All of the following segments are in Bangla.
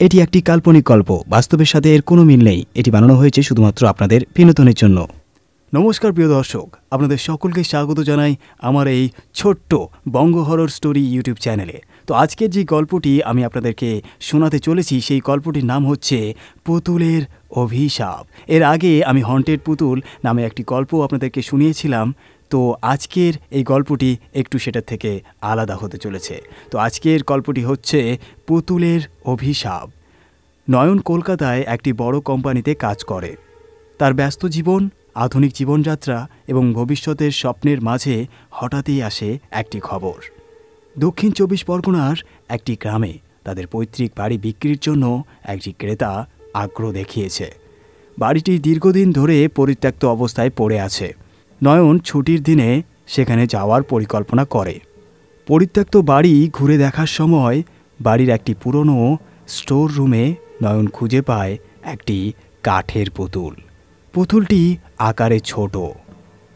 এটি একটি কাল্পনিক গল্প, বাস্তবের সাথে এর কোনো মিল নেই। এটি বানানো হয়েছে শুধুমাত্র আপনাদের বিনোদনের জন্য। নমস্কার প্রিয় দর্শক, আপনাদের সকলকে স্বাগত জানাই আমার এই ছোট্ট বঙ্গ হরর স্টোরি ইউটিউব চ্যানেলে। তো আজকের যে গল্পটি আমি আপনাদেরকে শোনাতে চলেছি সেই গল্পটির নাম হচ্ছে পুতুলের অভিশাপ। এর আগে আমি হন্টেড পুতুল নামে একটি গল্প আপনাদেরকে শুনিয়েছিলাম। তো আজকের এই গল্পটি একটু সেটার থেকে আলাদা হতে চলেছে। তো আজকের গল্পটি হচ্ছে পুতুলের অভিশাপ। নয়ন কলকাতায় একটি বড় কোম্পানিতে কাজ করে। তার ব্যস্ত জীবন, আধুনিক জীবনযাত্রা এবং ভবিষ্যতের স্বপ্নের মাঝে হঠাৎই আসে একটি খবর। দক্ষিণ 24 পরগনার একটি গ্রামে তাদের পৈতৃক বাড়ি বিক্রির জন্য একটি ক্রেতা আগ্রহ দেখিয়েছে। বাড়িটি দীর্ঘদিন ধরে পরিত্যক্ত অবস্থায় পড়ে আছে। নয়ন ছুটির দিনে সেখানে যাওয়ার পরিকল্পনা করে। পরিত্যক্ত বাড়ি ঘুরে দেখার সময় বাড়ির একটি পুরনো স্টোর রুমে নয়ন খুঁজে পায় একটি কাঠের পুতুল। পুতুলটি আকারে ছোট,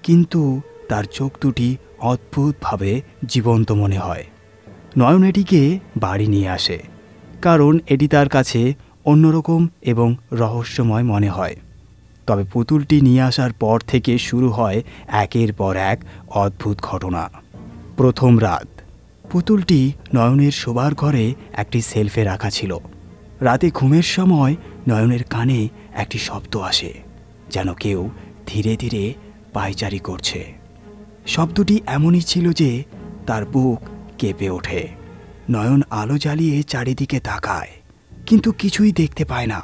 কিন্তু তার চোখ দুটি অদ্ভুতভাবে জীবন্ত মনে হয়। নয়ন এটিকে বাড়ি নিয়ে আসে, কারণ এটি তার কাছে অন্যরকম এবং রহস্যময় মনে হয়। তবে পুতুলটি নিয়ে আসার পর থেকে শুরু হয় একের পর এক অদ্ভুত ঘটনা। প্রথম রাত, পুতুলটি নয়নের শোবার ঘরে একটি সেলফে রাখা ছিল। রাতে ঘুমের সময় নয়নের কানে একটি শব্দ আসে, যেন কেউ ধীরে ধীরে পায়চারি করছে। শব্দটি এমনই ছিল যে তার বুক কেঁপে ওঠে। নয়ন আলো জ্বালিয়ে চারিদিকে তাকায়, কিন্তু কিছুই দেখতে পায় না।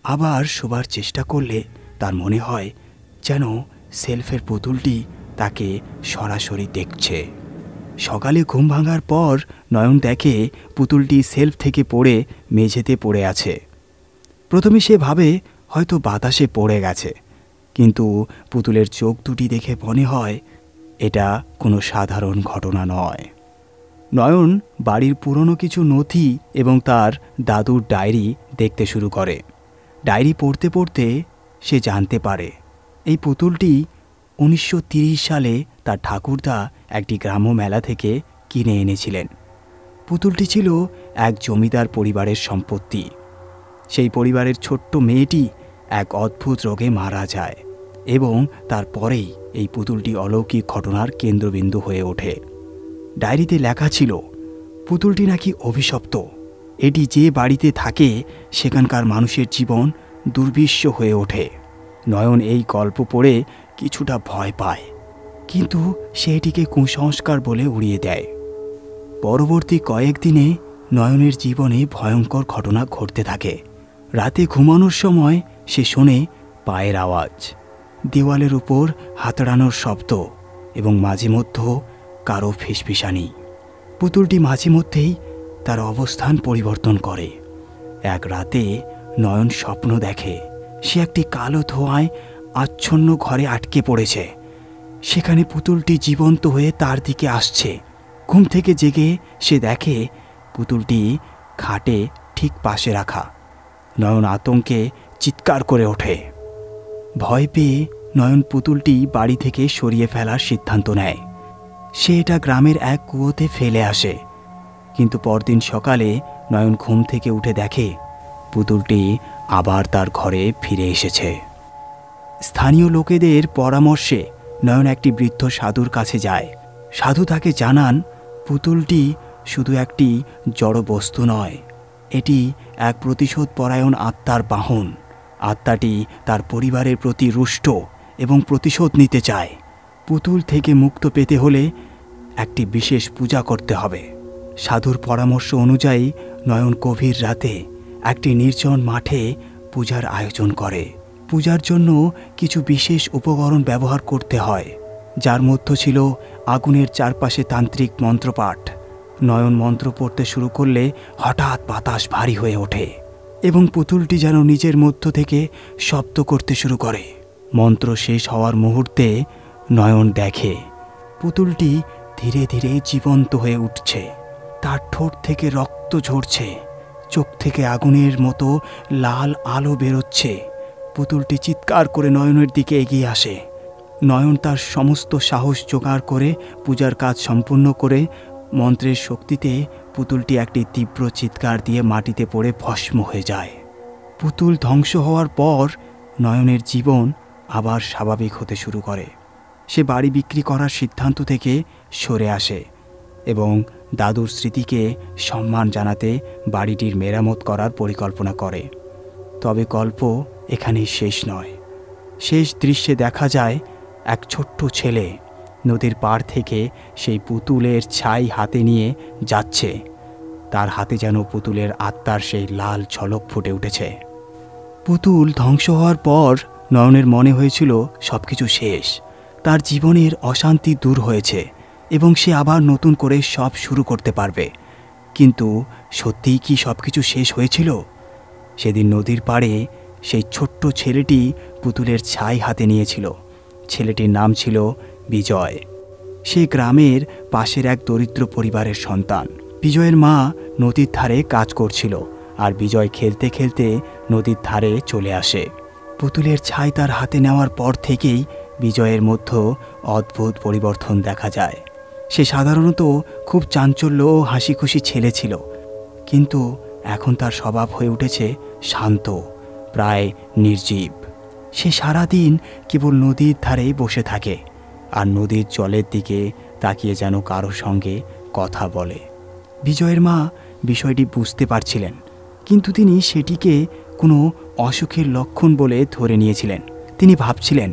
আবার শোবার চেষ্টা করলে তার মনে হয় যেন সেলফের পুতুলটি তাকে সরাসরি দেখছে। সকালে ঘুম ভাঙার পর নয়ন দেখে পুতুলটি সেলফ থেকে পড়ে মেঝেতে পড়ে আছে। প্রথমে সে ভাবে হয়তো বাতাসে পড়ে গেছে, কিন্তু পুতুলের চোখ দুটি দেখে মনে হয় এটা কোনো সাধারণ ঘটনা নয়। নয়ন বাড়ির পুরনো কিছু নথি এবং তার দাদুর ডায়েরি দেখতে শুরু করে। ডায়েরি পড়তে পড়তে সে জানতে পারে এই পুতুলটি 1930 সালে তার ঠাকুরদা একটি গ্রাম্য মেলা থেকে কিনে এনেছিলেন। পুতুলটি ছিল এক জমিদার পরিবারের সম্পত্তি। সেই পরিবারের ছোট্ট মেয়েটি এক অদ্ভুত রোগে মারা যায় এবং তারপরেই এই পুতুলটি অলৌকিক ঘটনার কেন্দ্রবিন্দু হয়ে ওঠে। ডায়েরিতে লেখা ছিল পুতুলটি নাকি অভিশপ্ত। এটি যে বাড়িতে থাকে সেখানকার মানুষের জীবন দুর্বিষহ হয়ে ওঠে। নয়ন এই গল্প পড়ে কিছুটা ভয় পায়, কিন্তু সে এটিকে কুসংস্কার বলে উড়িয়ে দেয়। পরবর্তী কয়েকদিনে নয়নের জীবনে ভয়ঙ্কর ঘটনা ঘটতে থাকে। রাতে ঘুমানোর সময় সে শোনে পায়ের আওয়াজ, দেওয়ালের উপর হাতড়ানোর শব্দ এবং মাঝে মধ্যে কারো ফিসফিসানি। পুতুলটি মাঝে মধ্যেই তার অবস্থান পরিবর্তন করে। এক রাতে নয়ন স্বপ্ন দেখে সে একটি কালো ধোঁয়ায় আচ্ছন্ন ঘরে আটকে পড়েছে। সেখানে পুতুলটি জীবন্ত হয়ে তার দিকে আসছে। ঘুম থেকে জেগে সে দেখে পুতুলটি খাটে ঠিক পাশে রাখা। নয়ন আতঙ্কে চিৎকার করে ওঠে। ভয় পেয়ে নয়ন পুতুলটি বাড়ি থেকে সরিয়ে ফেলার সিদ্ধান্ত নেয়। সে এটা গ্রামের এক কুয়োতে ফেলে আসে। কিন্তু পরদিন সকালে নয়ন ঘুম থেকে উঠে দেখে পুতুলটি আবার তার ঘরে ফিরে এসেছে। স্থানীয় লোকেদের পরামর্শে নয়ন একটি বৃদ্ধ সাধুর কাছে যায়। সাধু তাকে জানান পুতুলটি শুধু একটি জড় বস্তু নয়, এটি এক প্রতিশোধপরায়ণ আত্মার বাহন। আত্মাটি তার পরিবারের প্রতি রুষ্ট এবং প্রতিশোধ নিতে চায়। পুতুল থেকে মুক্ত পেতে হলে একটি বিশেষ পূজা করতে হবে। সাধুর পরামর্শ অনুযায়ী নয়ন গভীর রাতে একটি নির্জন মাঠে পূজার আয়োজন করে। পূজার জন্য কিছু বিশেষ উপকরণ ব্যবহার করতে হয়, যার মধ্যে ছিল আগুনের চারপাশে তান্ত্রিক মন্ত্রপাঠ। নয়ন মন্ত্র পড়তে শুরু করলে হঠাৎ বাতাস ভারী হয়ে ওঠে এবং পুতুলটি যেন নিজের মধ্য থেকে শব্দ করতে শুরু করে। মন্ত্র শেষ হওয়ার মুহূর্তে নয়ন দেখে পুতুলটি ধীরে ধীরে জীবন্ত হয়ে উঠছে। তার ঠোঁট থেকে রক্ত ঝরছে, চোখ থেকে আগুনের মতো লাল আলো বেরোচ্ছে। পুতুলটি চিৎকার করে নয়নের দিকে এগিয়ে আসে। নয়ন তার সমস্ত সাহস জোগাড় করে পূজার কাজ সম্পূর্ণ করে মন্ত্রের শক্তিতে পুতুলটি একটি তীব্র চিৎকার দিয়ে মাটিতে পড়ে ভস্ম হয়ে যায়। পুতুল ধ্বংস হওয়ার পর নয়নের জীবন আবার স্বাভাবিক হতে শুরু করে। সে বাড়ি বিক্রি করার সিদ্ধান্ত থেকে সরে আসে এবং দাদুর স্মৃতিকে সম্মান জানাতে বাড়িটির মেরামত করার পরিকল্পনা করে। তবে গল্প এখানেই শেষ নয়। শেষ দৃশ্যে দেখা যায় এক ছোট্ট ছেলে নদীর পাড় থেকে সেই পুতুলের ছাই হাতে নিয়ে যাচ্ছে। তার হাতে যেন পুতুলের আত্মার সেই লাল ঝলক ফুটে উঠেছে। পুতুল ধ্বংস হওয়ার পর নয়নের মনে হয়েছিল সবকিছু শেষ, তার জীবনের অশান্তি দূর হয়েছে এবং সে আবার নতুন করে সব শুরু করতে পারবে। কিন্তু সত্যিই কি সবকিছু শেষ হয়েছিল? সেদিন নদীর পাড়ে সেই ছোট্ট ছেলেটি পুতুলের ছাই হাতে নিয়েছিল। ছেলেটির নাম ছিল বিজয়। সে গ্রামের পাশের এক দরিদ্র পরিবারের সন্তান। বিজয়ের মা নদীর ধারে কাজ করছিল আর বিজয় খেলতে খেলতে নদীর ধারে চলে আসে। পুতুলের ছাই তার হাতে নেওয়ার পর থেকেই বিজয়ের মধ্যে অদ্ভুত পরিবর্তন দেখা যায়। সে সাধারণত খুব চাঞ্চল্য ও হাসিখুশি ছেলে ছিল, কিন্তু এখন তার স্বভাব হয়ে উঠেছে শান্ত, প্রায় নির্জীব। সে সারাদিন কেবল নদীর ধারেই বসে থাকে আর নদীর জলের দিকে তাকিয়ে যেন কারো সঙ্গে কথা বলে। বিজয়ের মা বিষয়টি বুঝতে পারছিলেন, কিন্তু তিনি সেটিকে কোনো অসুখের লক্ষণ বলে ধরে নিয়েছিলেন। তিনি ভাবছিলেন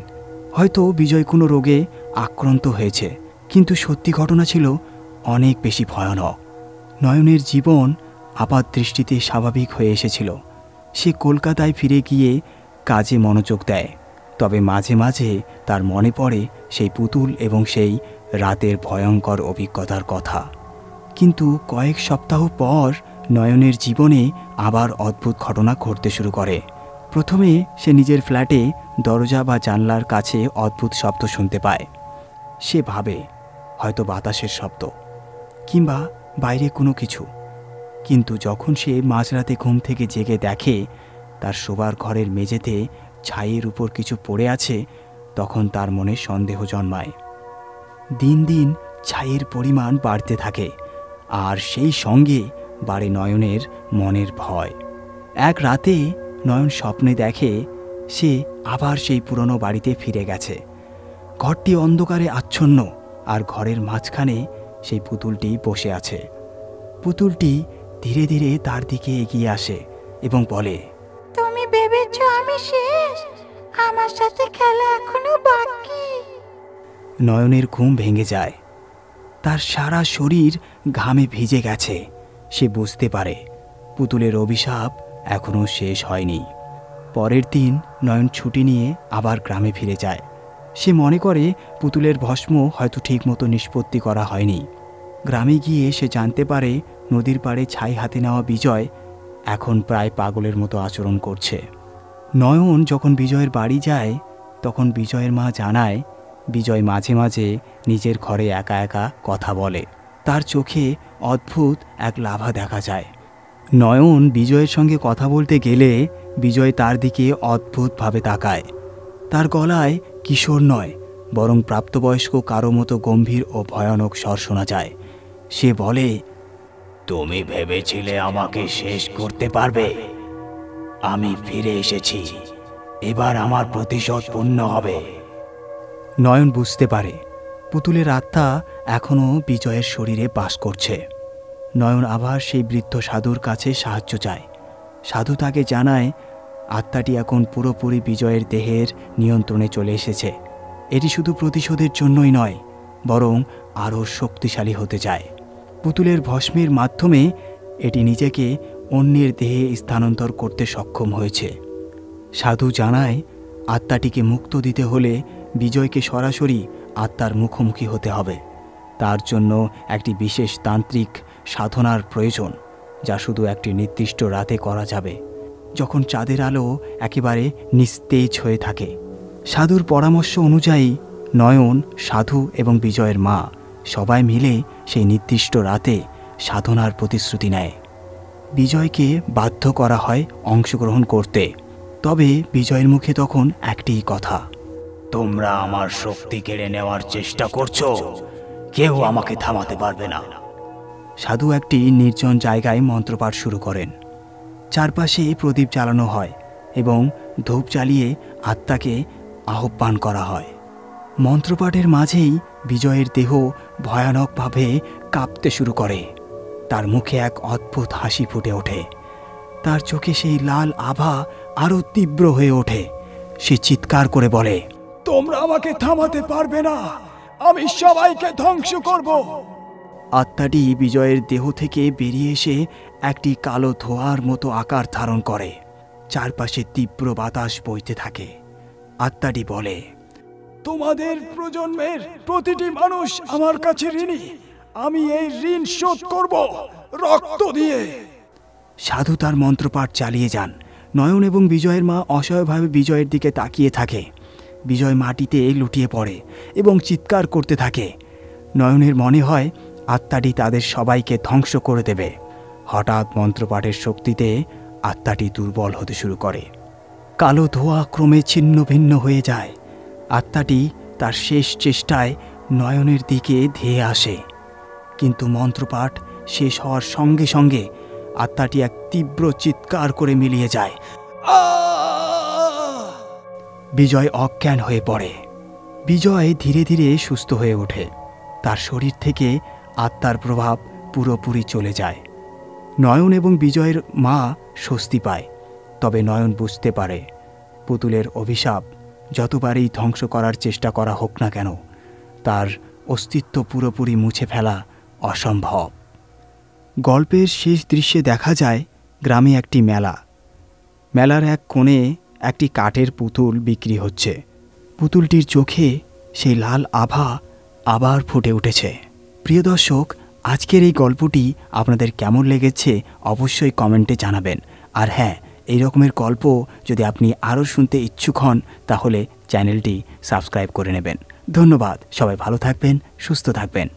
হয়তো বিজয় কোনো রোগে আক্রান্ত হয়েছে, কিন্তু সত্যি ঘটনা ছিল অনেক বেশি ভয়ানক। নয়নের জীবন আপাত দৃষ্টিতে স্বাভাবিক হয়ে এসেছিল। সে কলকাতায় ফিরে গিয়ে কাজে মনোযোগ দেয়, তবে মাঝে মাঝে তার মনে পড়ে সেই পুতুল এবং সেই রাতের ভয়ঙ্কর অভিজ্ঞতার কথা। কিন্তু কয়েক সপ্তাহ পর নয়নের জীবনে আবার অদ্ভুত ঘটনা ঘটতে শুরু করে। প্রথমে সে নিজের ফ্ল্যাটে দরজা বা জানলার কাছে অদ্ভুত শব্দ শুনতে পায়। সে ভাবে হয়তো বাতাসের শব্দ কিংবা বাইরে কোনো কিছু। কিন্তু যখন সে মাঝরাতে ঘুম থেকে জেগে দেখে তার শোবার ঘরের মেঝেতে ছাইয়ের উপর কিছু পড়ে আছে, তখন তার মনে সন্দেহ জন্মায়। দিন দিন ছাইয়ের পরিমাণ বাড়তে থাকে আর সেই সঙ্গে বাড়ে নয়নের মনের ভয়। এক রাতে নয়ন স্বপ্নে দেখে সে আবার সেই পুরনো বাড়িতে ফিরে গেছে। ঘরটি অন্ধকারে আচ্ছন্ন আর ঘরের মাঝখানে সেই পুতুলটি বসে আছে। পুতুলটি ধীরে ধীরে তার দিকে এগিয়ে আসে এবং বলে, তুমি ভেবেছো আমি শেষ? আমার সাথে খেলা এখনো বাকি। নয়নের ঘুম ভেঙে যায়। তার সারা শরীর ঘামে ভিজে গেছে। সে বুঝতে পারে পুতুলের অভিশাপ এখনও শেষ হয়নি। পরের দিন নয়ন ছুটি নিয়ে আবার গ্রামে ফিরে যায়। সে মনে করে পুতুলের ভস্ম হয়তো ঠিকমতো নিষ্পত্তি করা হয়নি। গ্রামে গিয়ে সে জানতে পারে নদীর পাড়ে ছাই হাতে নেওয়া বিজয় এখন প্রায় পাগলের মতো আচরণ করছে। নয়ন যখন বিজয়ের বাড়ি যায় তখন বিজয়ের মা জানায় বিজয় মাঝে মাঝে নিজের ঘরে একা একা কথা বলে। তার চোখে অদ্ভুত এক লাভা দেখা যায়। নয়ন বিজয়ের সঙ্গে কথা বলতে গেলে বিজয় তার দিকে অদ্ভুতভাবে তাকায়। তার গলায় কিশোর নয় বরং প্রাপ্তবয়স্ক কারো মতো গম্ভীর ও ভয়ানক স্বর শোনা যায়। সে বলে, তুমি ভেবেছিলে আমাকে শেষ করতে পারবে? আমি ফিরে এসেছি, এবার আমার প্রতিশোধ পূর্ণ হবে। নয়ন বুঝতে পারে পুতুলের আত্মা এখনও বিজয়ের শরীরে বাস করছে। নয়ন আবার সেই বৃদ্ধ সাধুর কাছে সাহায্য চায়। সাধু তাকে জানায় আত্মাটি এখন পুরোপুরি বিজয়ের দেহের নিয়ন্ত্রণে চলে এসেছে। এটি শুধু প্রতিশোধের জন্যই নয়, বরং আরও শক্তিশালী হতে চায়। পুতুলের ভস্মের মাধ্যমে এটি নিজেকে অন্যের দেহে স্থানান্তর করতে সক্ষম হয়েছে। সাধু জানায় আত্মাটিকে মুক্ত দিতে হলে বিজয়কে সরাসরি আত্মার মুখোমুখি হতে হবে। তার জন্য একটি বিশেষ তান্ত্রিক সাধনার প্রয়োজন, যা শুধু একটি নির্দিষ্ট রাতে করা যাবে, যখন চাঁদের আলো একেবারে নিস্তেজ হয়ে থাকে। সাধুর পরামর্শ অনুযায়ী নয়ন, সাধু এবং বিজয়ের মা সবাই মিলে সেই নির্দিষ্ট রাতে সাধনার প্রতিশ্রুতি নেয়। বিজয়কে বাধ্য করা হয় অংশগ্রহণ করতে। তবে বিজয়ের মুখে তখন একটিই কথা, তোমরা আমার শক্তি কেড়ে নেওয়ার চেষ্টা করছো, কেউ আমাকে থামাতে পারবে না। সাধু একটি নির্জন জায়গায় মন্ত্রপাঠ শুরু করেন। চারপাশে প্রদীপ জ্বালানো হয় এবং ধূপ জ্বালিয়ে আত্মাকে আহ্বান করা হয়। মন্ত্রপাঠের মাঝেই বিজয়ের দেহ ভয়ানকভাবে কাঁপতে শুরু করে। তার মুখে এক অদ্ভুত হাসি ফুটে ওঠে। তার চোখে সেই লাল আভা আরও তীব্র হয়ে ওঠে। সে চিৎকার করে বলে, তোমরা আমাকে থামাতে পারবে না, আমি সবাইকে ধ্বংস করব। আত্মাটি বিজয়ের দেহ থেকে বেরিয়ে এসে একটি কালো ধোঁয়ার মতো আকার ধারণ করে। চারপাশে তীব্র বাতাস বইতে থাকে। আত্মাটি বলে, তোমাদের প্রজন্মের প্রতিটি মানুষ আমার কাছে ঋণী, আমি এই ঋণ শোধ করব রক্ত দিয়ে। সাধু তার মন্ত্রপাঠ চালিয়ে যান। নয়ন এবং বিজয়ের মা অসহায়ভাবে বিজয়ের দিকে তাকিয়ে থাকে। বিজয় মাটিতে লুটিয়ে পড়ে এবং চিৎকার করতে থাকে। নয়নের মনে হয় আত্মাটি তাদের সবাইকে ধ্বংস করে দেবে। হঠাৎ মন্ত্রপাঠের শক্তিতে আত্মাটি দুর্বল হতে শুরু করে। কালো ধোঁয়া ক্রমে ছিন্ন ভিন্ন হয়ে যায়। আত্মাটি তার শেষ চেষ্টায় নয়নের দিকে ধেয়ে আসে, কিন্তু মন্ত্রপাঠ শেষ হওয়ার সঙ্গে সঙ্গে আত্মাটি এক তীব্র চিৎকার করে মিলিয়ে যায়। বিজয় অজ্ঞান হয়ে পড়ে। বিজয় ধীরে ধীরে সুস্থ হয়ে ওঠে। তার শরীর থেকে আত্মার প্রভাব পুরোপুরি চলে যায়। নয়ন এবং বিজয়ের মা স্বস্তি পায়। তবে নয়ন বুঝতে পারে পুতুলের অভিশাপ যতবারই ধ্বংস করার চেষ্টা করা হোক না কেন, তার অস্তিত্ব পুরোপুরি মুছে ফেলা অসম্ভব। গল্পের শেষ দৃশ্যে দেখা যায় গ্রামে একটি মেলা। মেলার এক কোণে একটি কাঠের পুতুল বিক্রি হচ্ছে। পুতুলটির চোখে সেই লাল আভা আবার ফুটে উঠেছে। প্রিয় দর্শক, আজকের এই গল্পটি আপনাদের কেমন লেগেছে অবশ্যই কমেন্টে জানাবেন। আর হ্যাঁ, এই রকমের গল্প যদি আপনি আরও শুনতে ইচ্ছুক হন তাহলে চ্যানেলটি সাবস্ক্রাইব করে নেবেন। ধন্যবাদ। সবাই ভালো থাকবেন, সুস্থ থাকবেন।